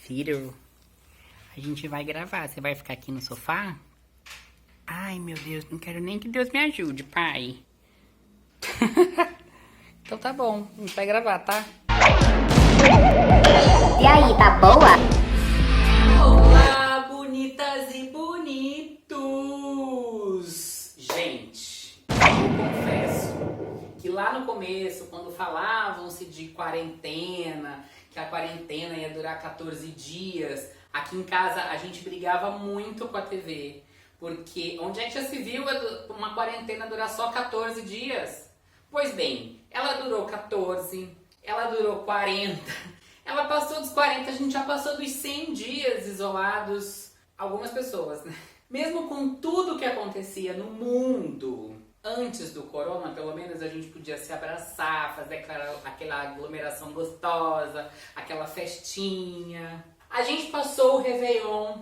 Ciro, a gente vai gravar. Você vai ficar aqui no sofá? Ai, meu Deus, não quero nem que Deus me ajude, pai. Então tá bom, a gente vai gravar, tá? E aí, tá boa? Olá, bonitas e bonitos! Gente, eu confesso que lá no começo, quando falavam-se de quarentena, que a quarentena ia durar 14 dias, aqui em casa a gente brigava muito com a TV. Porque onde a gente já se viu uma quarentena durar só 14 dias? Pois bem, ela durou 14, ela durou 40, ela passou dos 40, a gente já passou dos 100 dias isolados. Algumas pessoas, né? Mesmo com tudo que acontecia no mundo, antes do corona, pelo menos a gente podia se abraçar, fazer aquela aglomeração gostosa, aquela festinha. A gente passou o Réveillon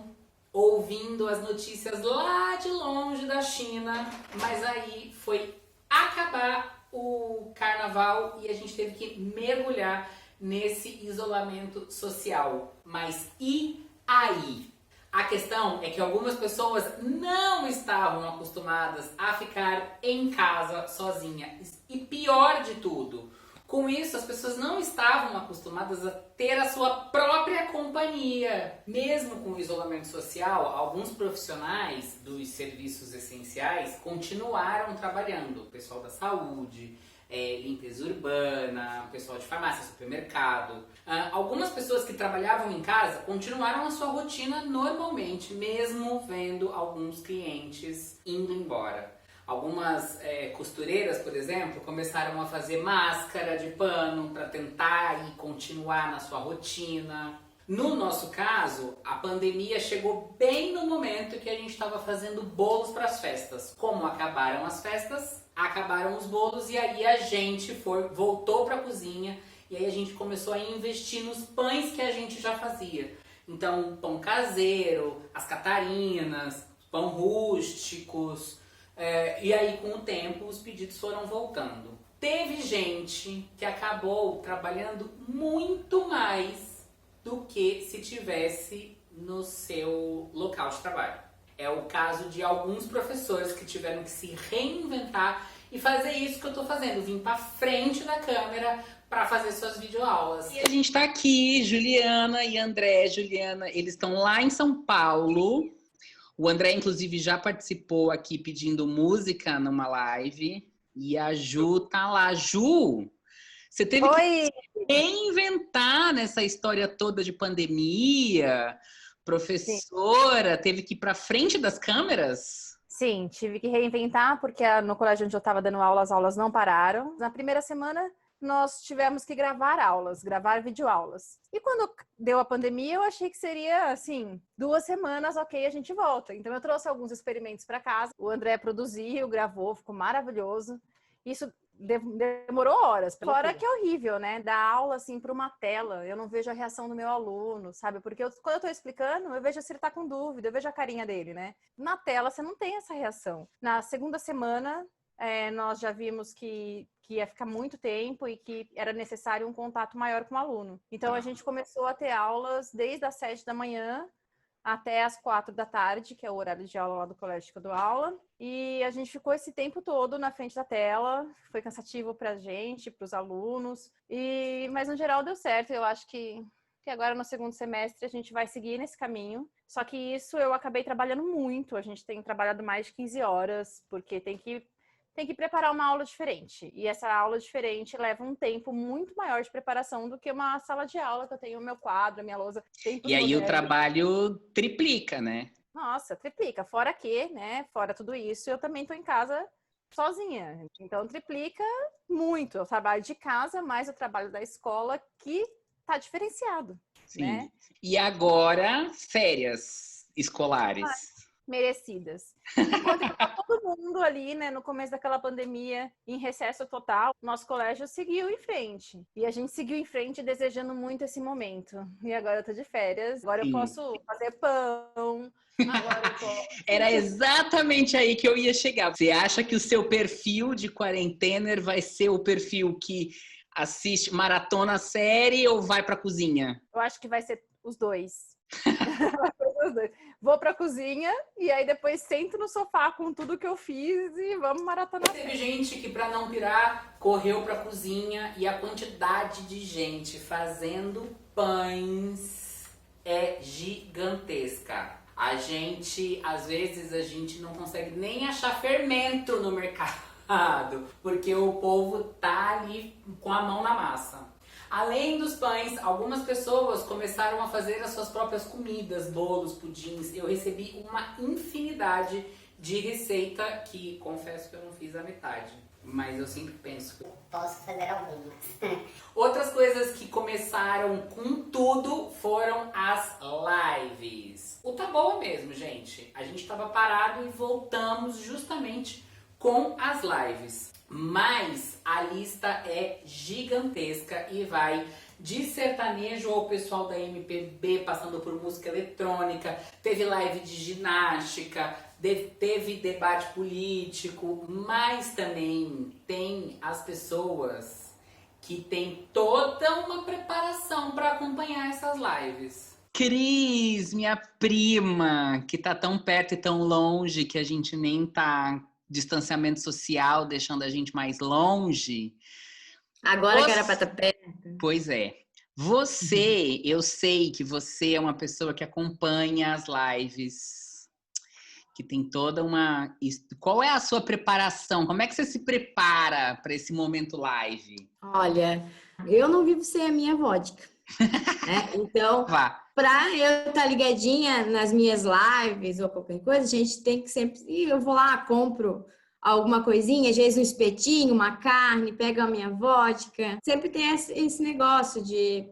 ouvindo as notícias lá de longe da China, mas aí foi acabar o carnaval e a gente teve que mergulhar nesse isolamento social. Mas e aí? A questão é que algumas pessoas não estavam acostumadas a ficar em casa sozinhas. E pior de tudo, com isso as pessoas não estavam acostumadas a ter a sua própria companhia. Mesmo com o isolamento social, alguns profissionais dos serviços essenciais continuaram trabalhando. O pessoal da saúde, limpeza urbana, pessoal de farmácia, supermercado. Algumas pessoas que trabalhavam em casa continuaram a sua rotina normalmente, mesmo vendo alguns clientes indo embora. Algumas costureiras, por exemplo, começaram a fazer máscara de pano para tentar e continuar na sua rotina. No nosso caso, a pandemia chegou bem no momento que a gente estava fazendo bolos para as festas. Como acabaram as festas, acabaram os bolos e aí a gente voltou para a cozinha e aí a gente começou a investir nos pães que a gente já fazia. Então, pão caseiro, as catarinas, pão rústicos. E aí, com o tempo, os pedidos foram voltando. Teve gente que acabou trabalhando muito mais do que se tivesse no seu local de trabalho. É o caso de alguns professores que tiveram que se reinventar e fazer isso que eu tô fazendo, vir pra frente da câmera para fazer suas videoaulas. E a gente tá aqui, Juliana e André. Juliana, eles estão lá em São Paulo. O André, inclusive, já participou aqui pedindo música numa live. E a Ju tá lá. Ju, você teve que reinventar nessa história toda de pandemia. Professora, teve que ir pra frente das câmeras? Sim, tive que reinventar, porque no colégio onde eu estava dando aula, as aulas não pararam. Na primeira semana, nós tivemos que gravar aulas, gravar videoaulas. E quando deu a pandemia, eu achei que seria, assim, 2 semanas, ok, a gente volta. Então, eu trouxe alguns experimentos para casa. O André produziu, gravou, ficou maravilhoso. Isso demorou horas. Fora que é horrível, né? Dar aula, assim, para uma tela. Eu não vejo a reação do meu aluno, sabe? Porque quando eu tô explicando, eu vejo se ele tá com dúvida, eu vejo a carinha dele, né? Na tela, você não tem essa reação. Na segunda semana, nós já vimos que ia ficar muito tempo e que era necessário um contato maior com o aluno. Então, a gente começou a ter aulas desde as 7 da manhã até as 4 da tarde, que é o horário de aula lá do colégio que eu dou aula. E a gente ficou esse tempo todo na frente da tela. Foi cansativo pra gente, pros alunos. Mas, no geral, deu certo. Eu acho que agora, no segundo semestre, a gente vai seguir nesse caminho. Só que isso eu acabei trabalhando muito. A gente tem trabalhado mais de 15 horas, porque tem que preparar uma aula diferente. E essa aula diferente leva um tempo muito maior de preparação do que uma sala de aula, que eu tenho o meu quadro, a minha lousa. E aí o trabalho triplica, né? Nossa, triplica. Fora que, né? Fora tudo isso, eu também tô em casa sozinha. Então, triplica muito. Eu trabalho de casa, mais o trabalho da escola, que tá diferenciado. Sim. Né? E agora, férias escolares. Merecidas. Enquanto estava todo mundo ali, né, no começo daquela pandemia, em recesso total, nosso colégio seguiu em frente. E a gente seguiu em frente desejando muito esse momento. E agora eu tô de férias, agora eu posso fazer pão, agora eu posso... Era exatamente aí que eu ia chegar. Você acha que o seu perfil de quarentener vai ser o perfil que assiste, maratona a série ou vai pra cozinha? Eu acho que vai ser os dois. Vou pra cozinha e aí depois sento no sofá com tudo que eu fiz e vamos maratonar. Teve gente que, pra não pirar, correu pra cozinha e a quantidade de gente fazendo pães é gigantesca. Às vezes, a gente não consegue nem achar fermento no mercado, porque o povo tá ali com a mão na massa. Além dos pães, algumas pessoas começaram a fazer as suas próprias comidas, bolos, pudins. Eu recebi uma infinidade de receita que confesso que eu não fiz a metade, mas eu sempre penso que posso fazer algumas. Outras coisas que começaram com tudo foram as lives. O Tá Boa mesmo, gente. A gente tava parado e voltamos justamente com as lives. Mas a lista é gigantesca e vai de sertanejo ao pessoal da MPB, passando por música eletrônica, teve live de ginástica, teve debate político, mas também tem as pessoas que têm toda uma preparação para acompanhar essas lives. Cris, minha prima, que tá tão perto e tão longe que a gente nem tá... distanciamento social, deixando a gente mais longe. Agora que era pra estar perto. Pois é. Você, eu sei que você é uma pessoa que acompanha as lives, que tem toda uma... Qual é a sua preparação? Como é que você se prepara para esse momento live? Olha, eu não vivo sem a minha vodka. Né? Então, para eu estar ligadinha nas minhas lives ou qualquer coisa, a gente tem que sempre... Eu vou lá, compro alguma coisinha, às vezes um espetinho, uma carne, pego a minha vodka. Sempre tem esse negócio de...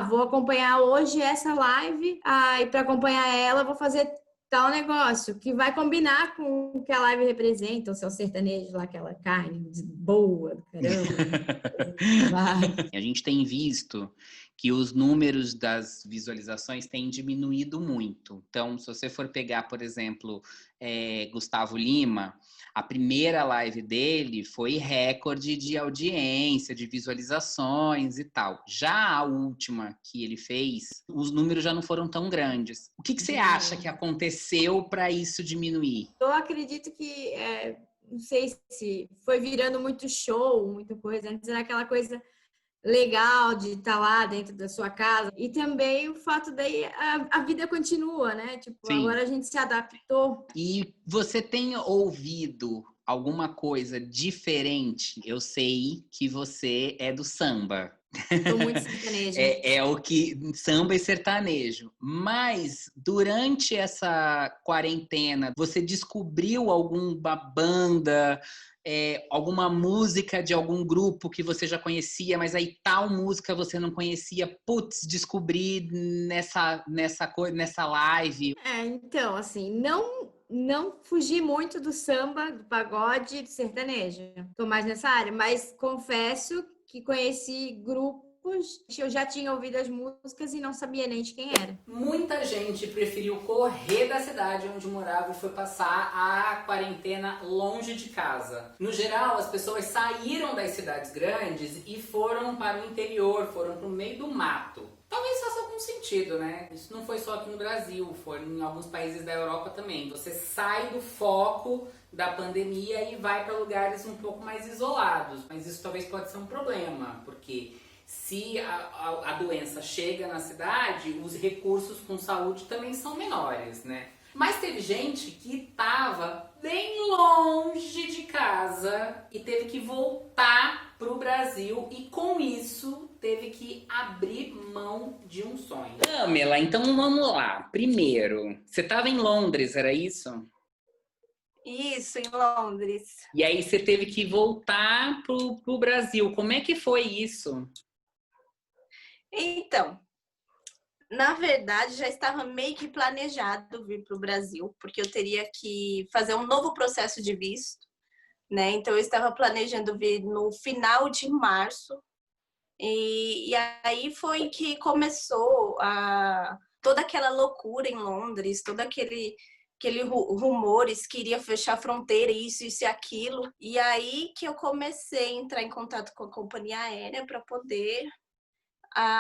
vou acompanhar hoje essa live, e para acompanhar ela, vou fazer tal negócio que vai combinar com o que a live representa, o seu sertanejo lá, aquela carne boa, caramba. A gente tem visto que os números das visualizações têm diminuído muito. Então, se você for pegar, por exemplo, Gustavo Lima, a primeira live dele foi recorde de audiência, de visualizações e tal. Já a última que ele fez, os números já não foram tão grandes. O que você acha que aconteceu para isso diminuir? Eu acredito que, não sei se foi virando muito show, muita coisa. Antes era aquela coisa legal de estar lá dentro da sua casa. E também o fato daí a vida continua, né? Tipo, sim, agora a gente se adaptou. E você tem ouvido alguma coisa diferente? Eu sei que você é do samba. Tô muito sertanejo. É o que... Samba e sertanejo. Mas, durante essa quarentena, você descobriu alguma banda... alguma música de algum grupo que você já conhecia, mas aí tal música você não conhecia, putz, descobri nessa live. Então, assim, não fugi muito do samba, do pagode, do sertanejo. Tô mais nessa área, mas confesso que conheci grupos, eu já tinha ouvido as músicas e não sabia nem de quem era. Muita gente preferiu correr da cidade onde morava e foi passar a quarentena longe de casa. No geral, as pessoas saíram das cidades grandes e foram para o interior, foram para o meio do mato. Talvez faça algum sentido, né? Isso não foi só aqui no Brasil, foi em alguns países da Europa também. Você sai do foco da pandemia e vai para lugares um pouco mais isolados. Mas isso talvez pode ser um problema, porque se a doença chega na cidade, os recursos com saúde também são menores, né? Mas teve gente que estava bem longe de casa e teve que voltar para o Brasil e com isso teve que abrir mão de um sonho. Pamela, então vamos lá. Primeiro, você estava em Londres, era isso? Isso, em Londres. E aí você teve que voltar pro Brasil. Como é que foi isso? Então, na verdade, já estava meio que planejado vir para o Brasil, porque eu teria que fazer um novo processo de visto, né? Então, eu estava planejando vir no final de março. E aí foi que começou toda aquela loucura em Londres, todo aquele rumores que iria fechar a fronteira, isso e aquilo. E aí que eu comecei a entrar em contato com a companhia aérea para poder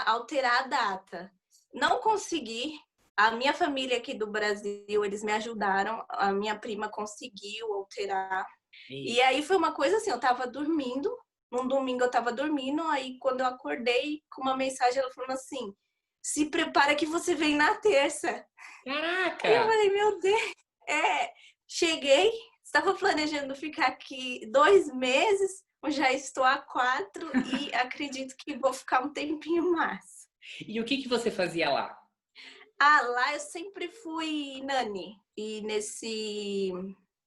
alterar a data. Não consegui. A minha família aqui do Brasil, eles me ajudaram. A minha prima conseguiu alterar. E aí foi uma coisa assim, eu tava dormindo. Num domingo eu tava dormindo, aí quando eu acordei com uma mensagem, ela falando assim, se prepara que você vem na terça. Caraca! Aí eu falei, meu Deus. Cheguei, estava planejando ficar aqui 2 meses, já estou há 4 e acredito que vou ficar um tempinho mais. E o que você fazia lá? Lá eu sempre fui nani. E nesse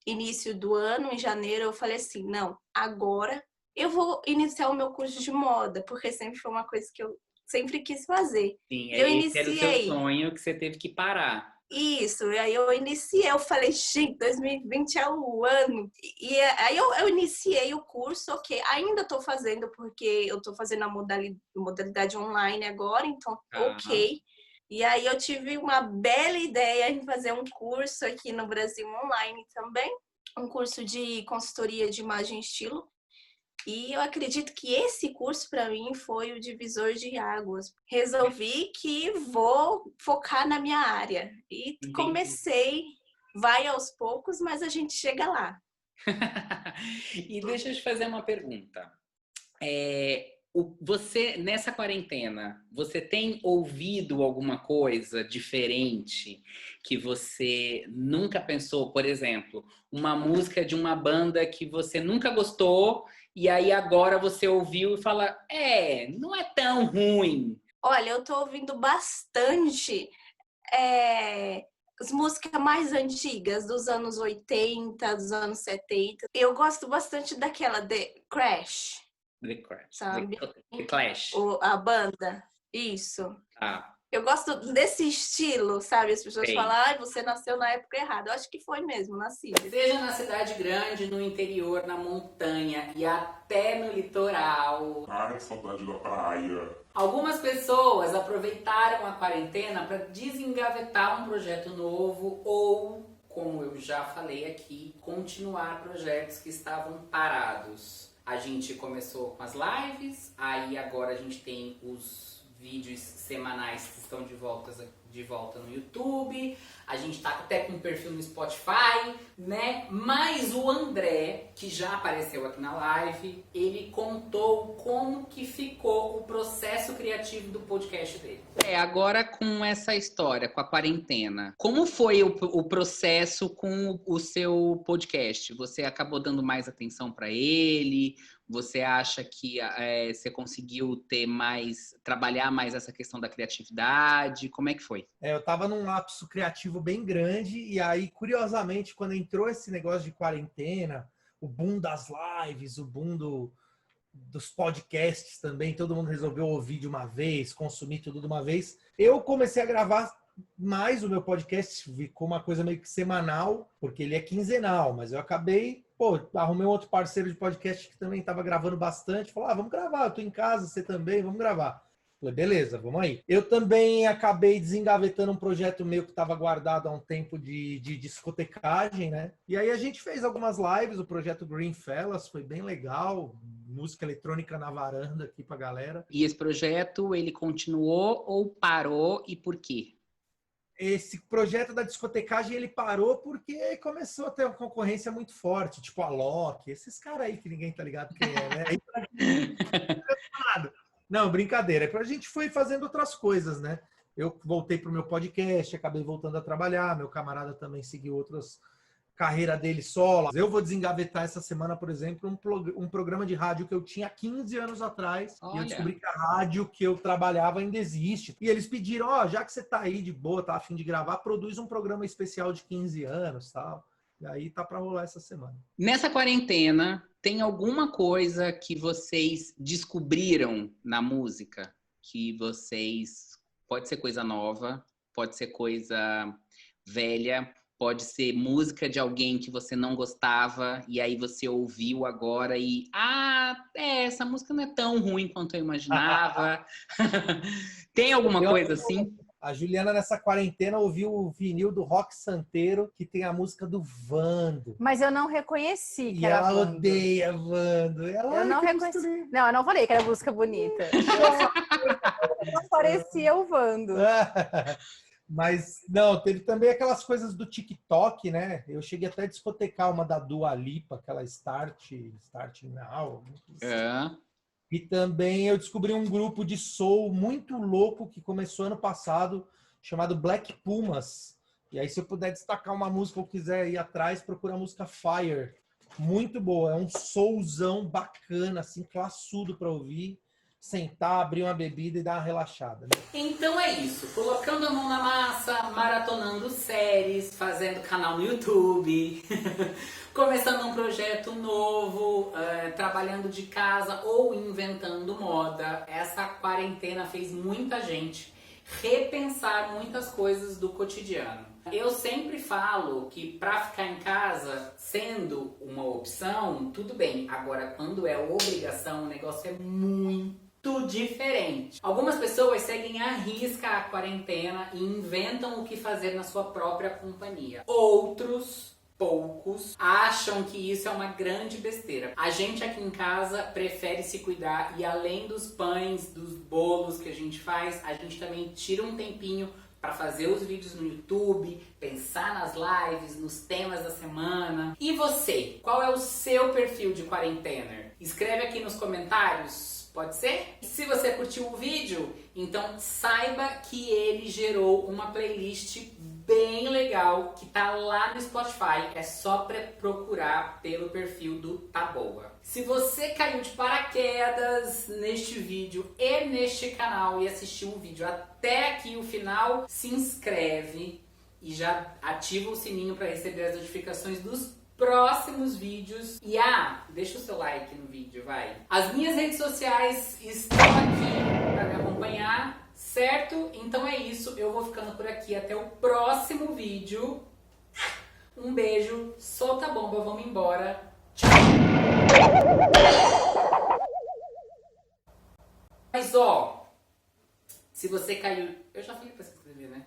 início do ano, em janeiro, eu falei assim, não, agora eu vou iniciar o meu curso de moda, porque sempre foi uma coisa que eu sempre quis fazer. Sim, eu esse era o seu sonho que você teve que parar. Isso, e aí eu iniciei, eu falei, gente, 2020 é o ano. E aí eu iniciei o curso, ok, ainda estou fazendo, porque eu estou fazendo a modalidade online agora, então, ok. E aí eu tive uma bela ideia em fazer um curso aqui no Brasil online também, um curso de consultoria de imagem e estilo. E eu acredito que esse curso para mim foi o divisor de águas. Resolvi que vou focar na minha área. E comecei, vai aos poucos, mas a gente chega lá. E deixa eu te fazer uma pergunta. Você, nessa quarentena, você tem ouvido alguma coisa diferente que você nunca pensou? Por exemplo, uma música de uma banda que você nunca gostou e aí agora você ouviu e fala, não é tão ruim. Olha, eu tô ouvindo bastante as músicas mais antigas, dos anos 80, dos anos 70. Eu gosto bastante daquela The Crash. The Crash. Sabe? The Clash. A banda. Isso. Ah. Eu gosto desse estilo, sabe? As pessoas falam, você nasceu na época errada. Eu acho que foi mesmo, nasci. Seja na cidade grande, no interior, na montanha e até no litoral. Ai, saudade da praia. Algumas pessoas aproveitaram a quarentena para desengavetar um projeto novo ou, como eu já falei aqui, continuar projetos que estavam parados. A gente começou com as lives, aí agora a gente tem os vídeos semanais que estão de volta no YouTube. A gente tá até com um perfil no Spotify, né? Mas o André, que já apareceu aqui na live, ele contou como que ficou o processo criativo do podcast dele. Agora com essa história, com a quarentena, como foi o processo com o seu podcast? Você acabou dando mais atenção para ele? Você acha que você conseguiu trabalhar mais essa questão da criatividade? Como é que foi? Eu tava num lapso criativo bem grande e aí, curiosamente, quando entrou esse negócio de quarentena, o boom das lives, o boom dos podcasts também, todo mundo resolveu ouvir de uma vez, consumir tudo de uma vez. Eu comecei a gravar mais o meu podcast, ficou uma coisa meio que semanal, porque ele é quinzenal, mas eu acabei, arrumei um outro parceiro de podcast que também estava gravando bastante, falou, vamos gravar, eu tô em casa, você também, vamos gravar. Falei, beleza, vamos aí. Eu também acabei desengavetando um projeto meu que estava guardado há um tempo de discotecagem, né? E aí a gente fez algumas lives, o projeto Green Fellas, foi bem legal, música eletrônica na varanda aqui pra galera. E esse projeto, ele continuou ou parou e por quê? Esse projeto da discotecagem, ele parou porque começou a ter uma concorrência muito forte, tipo a Loki, esses caras aí que ninguém tá ligado quem é, né? Não, brincadeira. A gente foi fazendo outras coisas, né? Eu voltei pro meu podcast, acabei voltando a trabalhar, meu camarada também seguiu outras carreira dele solo. Eu vou desengavetar essa semana, por exemplo, um programa de rádio que eu tinha 15 anos atrás. Olha. E eu descobri que a rádio que eu trabalhava ainda existe. E eles pediram, já que você tá aí de boa, tá a fim de gravar, produz um programa especial de 15 anos, tal. E aí tá para rolar essa semana. Nessa quarentena, tem alguma coisa que vocês descobriram na música? Que vocês... Pode ser coisa nova, pode ser coisa velha, pode ser música de alguém que você não gostava e aí você ouviu agora e... essa música não é tão ruim quanto eu imaginava. Tem alguma coisa assim? A Juliana, nessa quarentena, ouviu o vinil do Rock Santeiro, que tem a música do Vando. Mas eu não reconheci que e era ela Vando. odeia Vando. Ela, eu não reconheci. Não, eu não falei que era música bonita. Não parecia o Vando. Mas, não, teve também aquelas coisas do TikTok, né? Eu cheguei até a discotecar uma da Dua Lipa, aquela Start Now. E também eu descobri um grupo de soul muito louco que começou ano passado, chamado Black Pumas. E aí, se eu puder destacar uma música ou quiser ir atrás, procura a música Fire. Muito boa. É um soulzão bacana, assim, classudo para ouvir. Sentar, abrir uma bebida e dar uma relaxada. Né? Então é isso. Colocando a mão na massa, maratonando séries, fazendo canal no YouTube, começando um projeto novo, trabalhando de casa ou inventando moda. Essa quarentena fez muita gente repensar muitas coisas do cotidiano. Eu sempre falo que para ficar em casa, sendo uma opção, tudo bem. Agora, quando é obrigação, o negócio é muito diferente. Algumas pessoas seguem à risca a quarentena e inventam o que fazer na sua própria companhia. Outros, poucos, acham que isso é uma grande besteira. A gente aqui em casa prefere se cuidar e além dos pães, dos bolos que a gente faz, a gente também tira um tempinho para fazer os vídeos no YouTube, pensar nas lives, nos temas da semana. E você? Qual é o seu perfil de quarentena? Escreve aqui nos comentários. Pode ser? Se você curtiu o vídeo, então saiba que ele gerou uma playlist bem legal que tá lá no Spotify. É só procurar pelo perfil do Tá Boa. Se você caiu de paraquedas neste vídeo e neste canal e assistiu o vídeo até aqui o final, se inscreve e já ativa o sininho para receber as notificações dos próximos vídeos. E deixa o seu like no vídeo, vai. As minhas redes sociais estão aqui para me acompanhar, certo? Então é isso, eu vou ficando por aqui até o próximo vídeo. Um beijo, solta a bomba, vamos embora. Tchau! Mas se você caiu... Eu já falei pra você escrever, né?